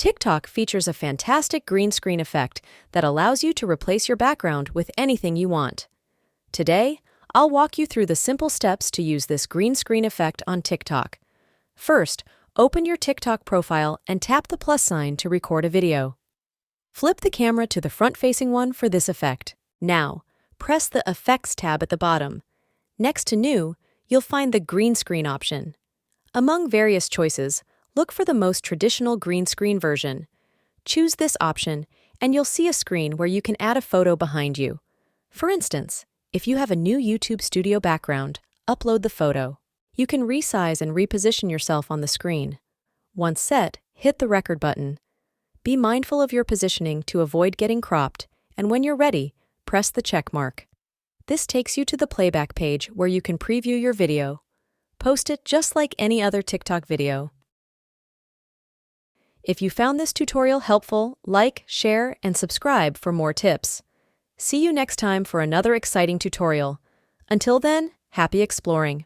TikTok features a fantastic green screen effect that allows you to replace your background with anything you want. Today, I'll walk you through the simple steps to use this green screen effect on TikTok. First, open your TikTok profile and tap the plus sign to record a video. Flip the camera to the front-facing one for this effect. Now, press the Effects tab at the bottom. Next to New, you'll find the green screen option. Among various choices, look for the most traditional green screen version. Choose this option, and you'll see a screen where you can add a photo behind you. For instance, if you have a new YouTube Studio background, upload the photo. You can resize and reposition yourself on the screen. Once set, hit the record button. Be mindful of your positioning to avoid getting cropped, and when you're ready, press the check mark. This takes you to the playback page where you can preview your video. Post it just like any other TikTok video. If you found this tutorial helpful, like, share, and subscribe for more tips. See you next time for another exciting tutorial. Until then, happy exploring!